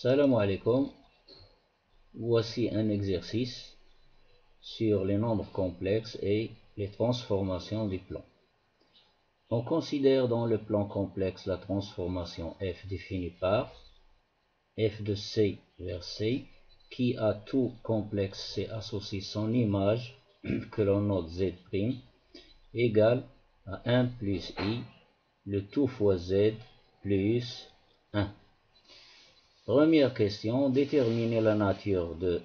Salam alaikum. Voici un exercice sur les nombres complexes et les transformations du plan. On considère dans le plan complexe la transformation f définie par f de C vers C, qui à tout complexe C associe son image, que l'on note Z', égale à 1 plus I, le tout fois Z plus 1. Première question, déterminer la nature de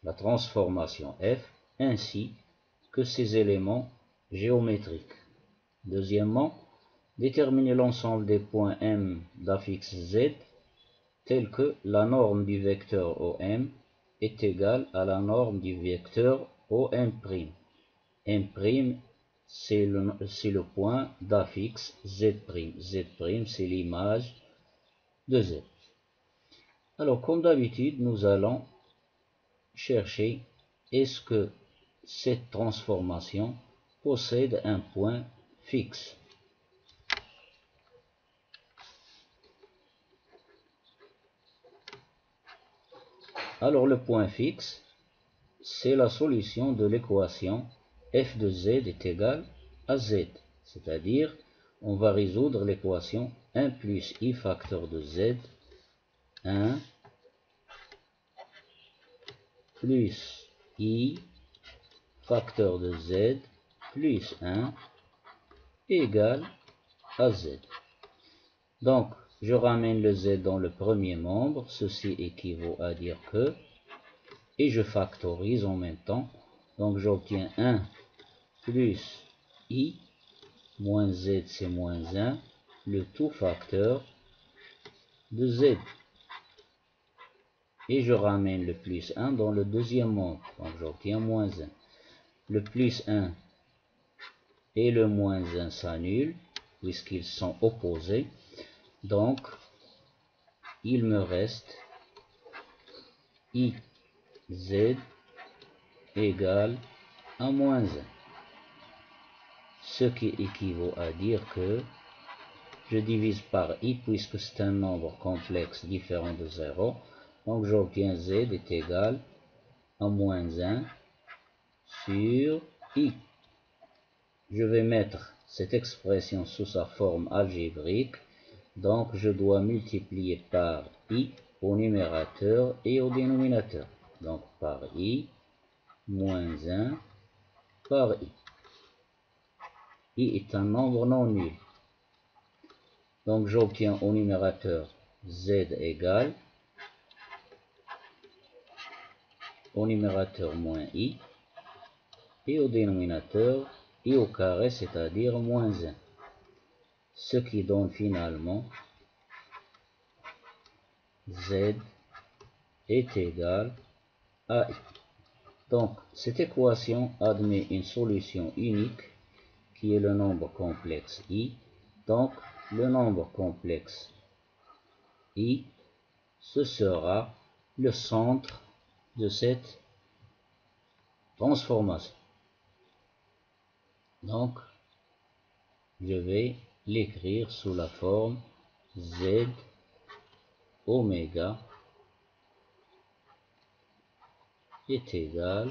la transformation f ainsi que ses éléments géométriques. Deuxièmement, déterminer l'ensemble des points M d'affixe Z tel que la norme du vecteur OM est égale à la norme du vecteur OM'. M', c'est le point d'affixe Z'. Z', c'est l'image de Z. Alors, comme d'habitude, nous allons chercher est-ce que cette transformation possède un point fixe. Alors, le point fixe, c'est la solution de l'équation f de z est égal à z. C'est-à-dire, on va résoudre l'équation 1 plus i facteur de z, 1 plus i facteur de z plus 1 égale à z. Donc, je ramène le z dans le premier membre, ceci équivaut à dire que, et je factorise en même temps, donc j'obtiens 1 plus i moins z, c'est moins 1, le tout facteur de z. Et je ramène le plus 1 dans le deuxième membre, donc j'obtiens moins 1. Le plus 1 et le moins 1 s'annulent, puisqu'ils sont opposés. Donc, il me reste i z égale à moins 1. Ce qui équivaut à dire que je divise par i puisque c'est un nombre complexe différent de 0. Donc j'obtiens z est égal à moins 1 sur i. Je vais mettre cette expression sous sa forme algébrique. Donc je dois multiplier par i au numérateur et au dénominateur. Donc par i moins 1 par i. I est un nombre non nul. Donc j'obtiens au numérateur z égale au numérateur moins i et au dénominateur i au carré, c'est-à-dire moins 1. Ce qui donne finalement z est égal à i. Donc cette équation admet une solution unique qui est le nombre complexe i. Donc le nombre complexe i, ce sera le centre de cette transformation. Donc, je vais l'écrire sous la forme z oméga est égal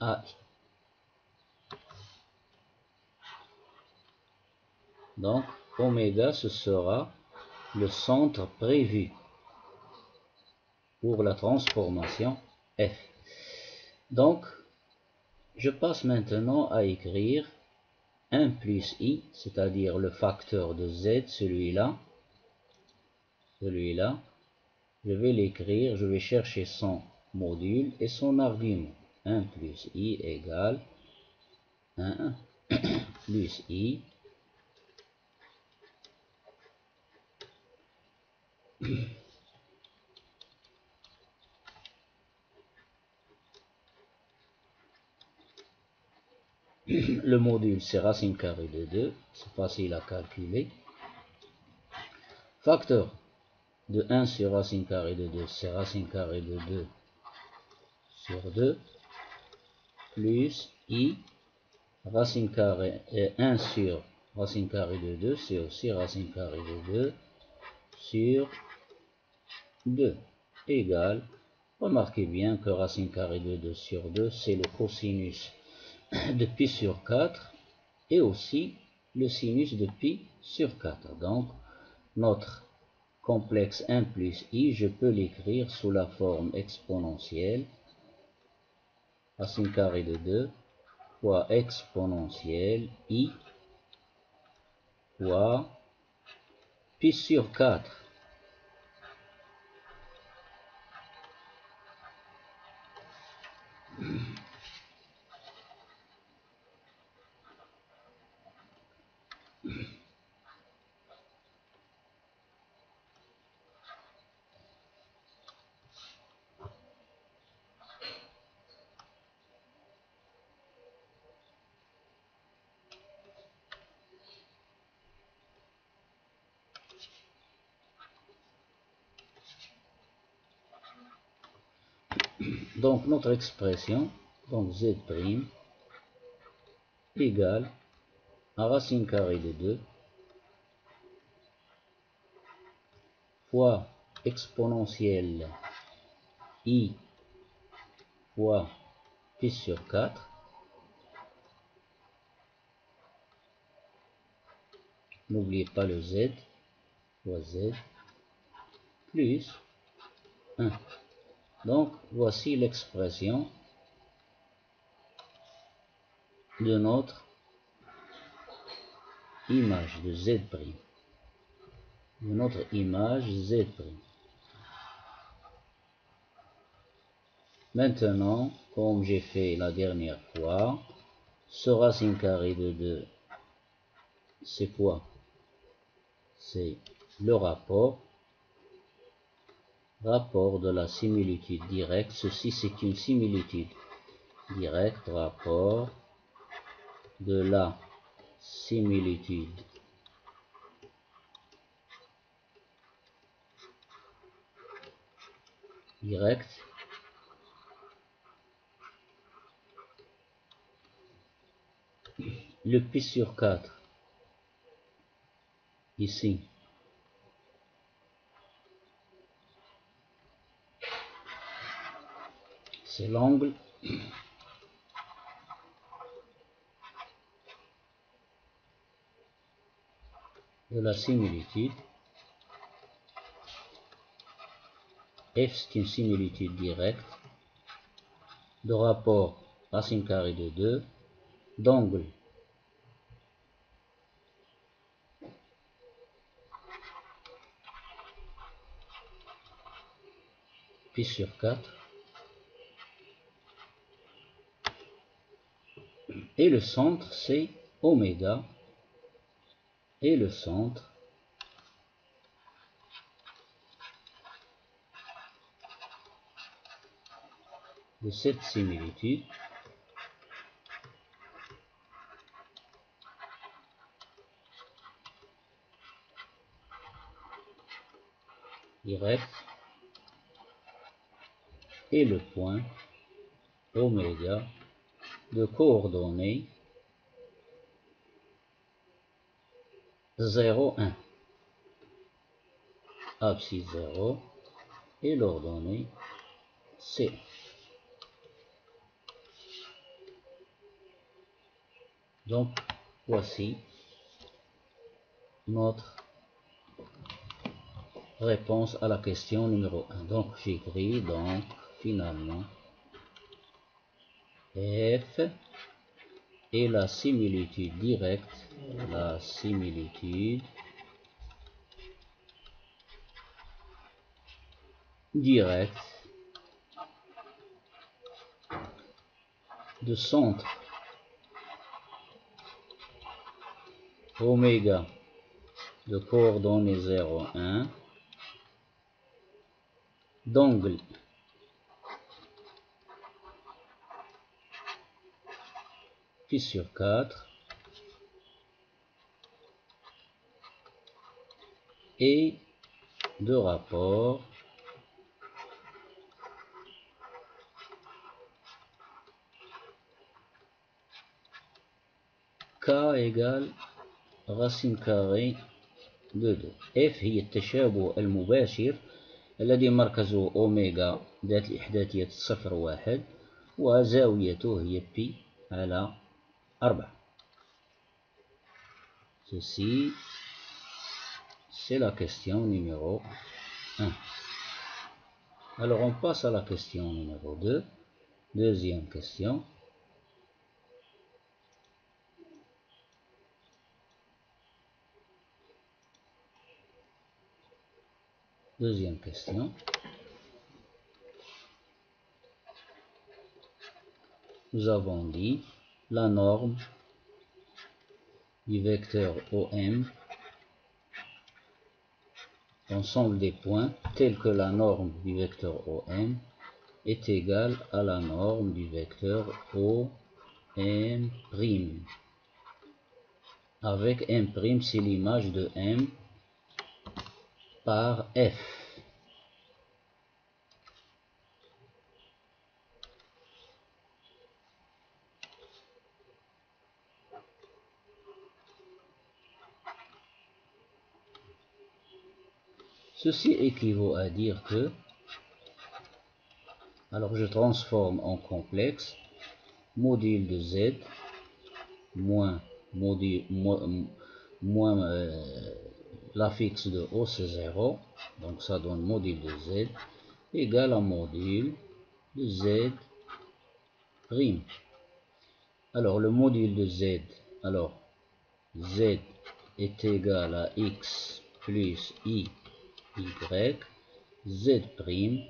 à i. Donc, oméga, ce sera le centre prévu pour la transformation f. Donc, je passe maintenant à écrire 1 plus i, c'est-à-dire le facteur de z, celui-là. Je vais l'écrire, je vais chercher son module et son argument. 1 plus i égale 1 plus i le module c'est racine carrée de 2, c'est facile à calculer. Facteur de 1 sur racine carrée de 2, c'est racine carrée de 2 sur 2, plus i, racine carrée, et 1 sur racine carrée de 2, c'est aussi racine carrée de 2 sur 2 égale, remarquez bien que racine carrée de 2 sur 2, c'est le cosinus de pi sur 4 et aussi le sinus de pi sur 4. Donc, notre complexe 1 plus i, je peux l'écrire sous la forme exponentielle, racine carrée de 2 fois exponentielle i fois pi sur 4. Donc notre expression, donc z' égale à racine carrée de 2 fois exponentielle i fois pi sur 4, n'oubliez pas le z, fois z, plus 1. Donc voici l'expression de notre image de z', de notre image z'. Maintenant, comme j'ai fait la dernière fois, ce racine carrée de 2, c'est quoi? C'est le rapport de la similitude directe. Ceci, c'est une similitude directe, rapport de la similitude directe le pi sur 4 ici, c'est l'angle de la similitude. F, c'est une similitude directe de rapport racine carrée de 2 d'angle pi sur 4 et le centre c'est oméga et le centre de cette similitude directe est le point oméga de coordonnées 0, 1, abscisse 0 et l'ordonnée C. Donc voici notre réponse à la question numéro 1. Donc j'écris donc finalement F est la similitude directe, de centre oméga de coordonnées 0, 1 d'angle pi sur 4 et de rapport K égale racine carrée de 2. F هي التشابه المباشر الذي مركزه أوميغا ذات الإحداثية 0,1 وزاويته هي بي على 4. Ceci, c'est la question numéro 1. Alors on passe à la question numéro 2. Deuxième question. Deuxième question. Nous avons dit la norme du vecteur OM, l'ensemble des points tels que la norme du vecteur OM est égale à la norme du vecteur OM', avec M', c'est l'image de M par F. Ceci équivaut à dire que, alors je transforme en complexe module de Z moins l'affixe de O, c'est 0, donc ça donne module de Z égale à module de Z prime. Alors le module de Z, alors Z est égal à X plus I, Y, Z prime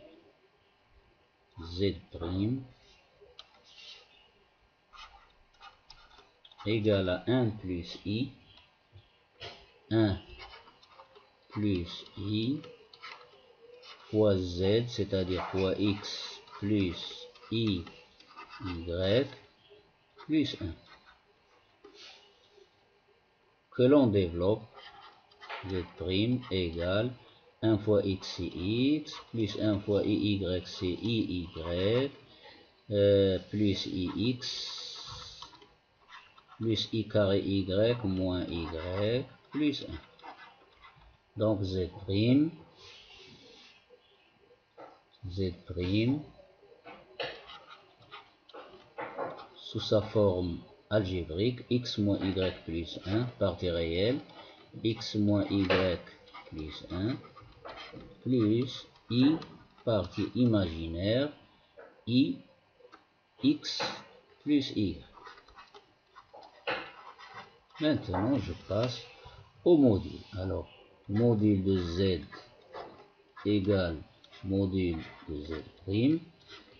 égale à 1 plus I, 1 plus I fois Z, c'est-à-dire fois X plus I, Y plus 1. Que l'on développe, Z' égale 1 fois X c'est X, plus 1 fois IY c'est IY, plus IX, plus I carré Y moins Y, plus 1. Donc Z' sous sa forme algébrique, X moins Y plus 1, partie réelle, X moins Y plus 1, plus I, partie imaginaire, I, X plus Y. Maintenant, je passe au module. Alors, module de Z égale module de Z'.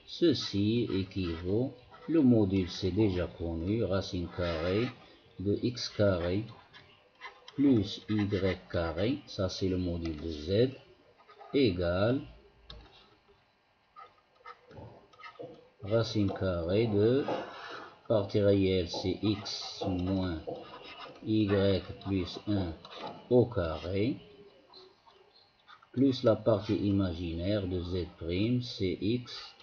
Ceci équivaut, le module c'est déjà connu, racine carrée de X carré plus Y carré, ça c'est le module de Z, égale racine carrée de partie réelle c'est X moins Y plus 1 au carré, plus la partie imaginaire de Z', c'est X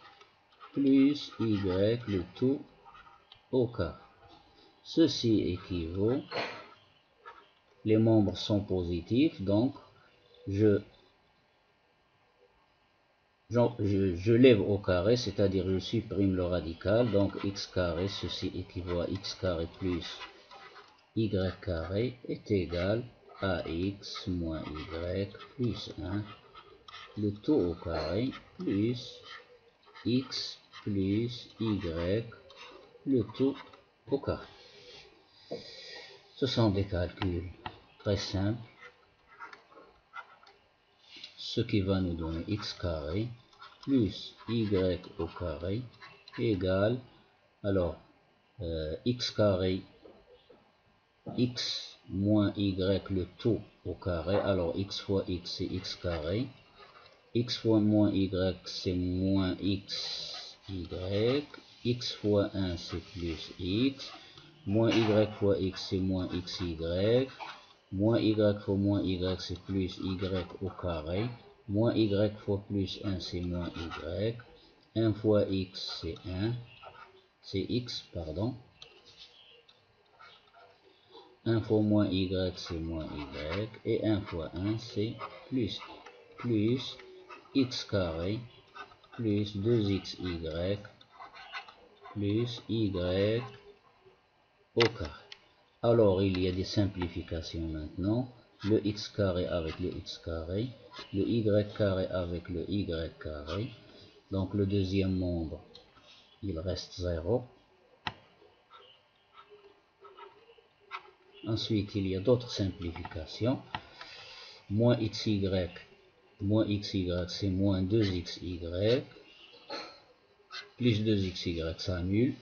plus Y, le tout au carré. Ceci équivaut, les membres sont positifs, donc je lève au carré, c'est-à-dire je supprime le radical, donc x carré, ceci équivaut à x carré plus y carré est égal à x moins y plus 1, le tout au carré, plus x plus y, le tout au carré. Ce sont des calculs très simples, ce qui va nous donner x carré plus y au carré égale, alors x carré, x moins y le tout au carré, alors x fois x c'est x carré, x fois moins y c'est moins x y, x fois 1 c'est plus x, moins y fois x c'est moins xy, moins y fois moins y c'est plus y au carré, moins y fois plus 1 c'est moins y, 1 fois x c'est 1, c'est x, pardon, 1 fois moins y c'est moins y, et 1 fois 1 c'est plus x carré plus 2xy plus y au carré. Alors il y a des simplifications maintenant. Le x carré avec le x carré, le y carré avec le y carré. Donc le deuxième membre, il reste 0. Ensuite, il y a d'autres simplifications. Moins xy, c'est moins 2xy. Plus 2xy s'annule.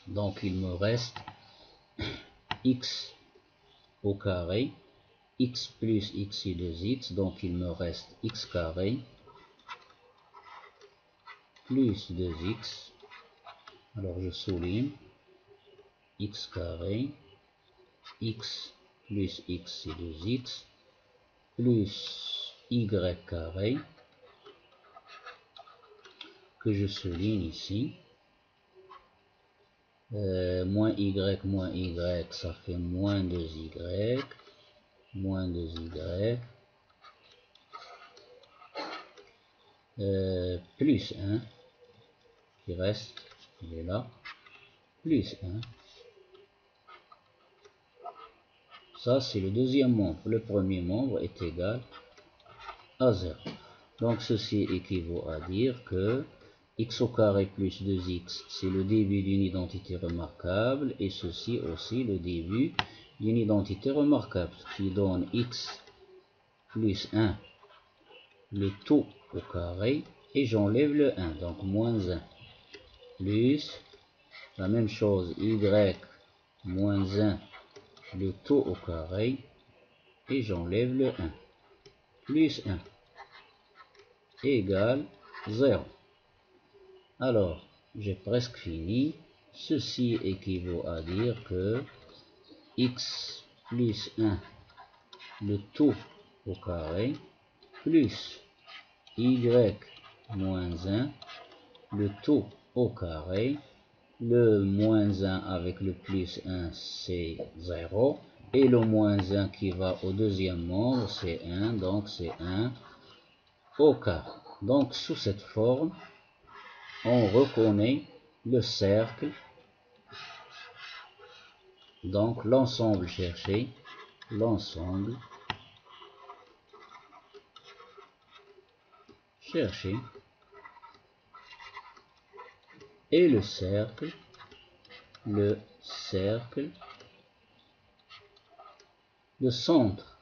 Donc il me reste x au carré, x plus xy 2x, donc il me reste x carré plus 2x, alors je souligne, x carré, x plus xy 2x, plus y carré, que je souligne ici, moins y, ça fait moins 2y, moins 2y, plus 1, qui reste, il est là, plus 1. Ça, c'est le deuxième membre. Le premier membre est égal à 0. Donc, ceci équivaut à dire que x au carré plus 2x, c'est le début d'une identité remarquable, et ceci aussi le début d'une identité remarquable, qui donne x plus 1, le tout au carré, et j'enlève le 1, donc moins 1, plus la même chose, y moins 1, le tout au carré, et j'enlève le 1, plus 1, égale 0. Alors, j'ai presque fini. Ceci équivaut à dire que x plus 1, le tout au carré, plus y moins 1, le tout au carré, le moins 1 avec le plus 1, c'est 0, et le moins 1 qui va au deuxième membre, c'est 1, donc c'est 1 au carré. Donc, sous cette forme, on reconnaît le cercle, donc l'ensemble cherché, l'ensemble cherché, et le cercle, le centre,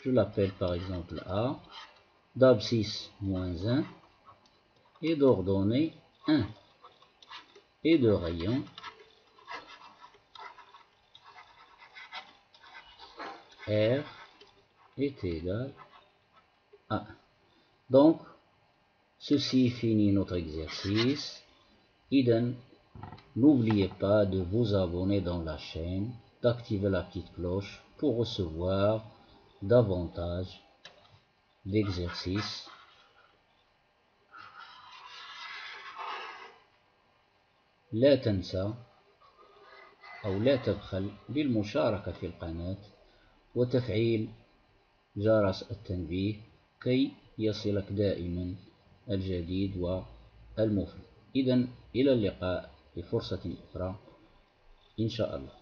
je l'appelle par exemple A, d'abscisse moins 1, et d'ordonnée 1, et de rayon R est égal à 1. Donc, ceci finit notre exercice. Idem, n'oubliez pas de vous abonner dans la chaîne, d'activer la petite cloche pour recevoir davantage d'exercices. لا تنسى أو لا تبخل بالمشاركة في القناة وتفعيل جرس التنبيه كي يصلك دائما الجديد والمفيد. إذن إلى اللقاء في فرصة أخرى إن شاء الله.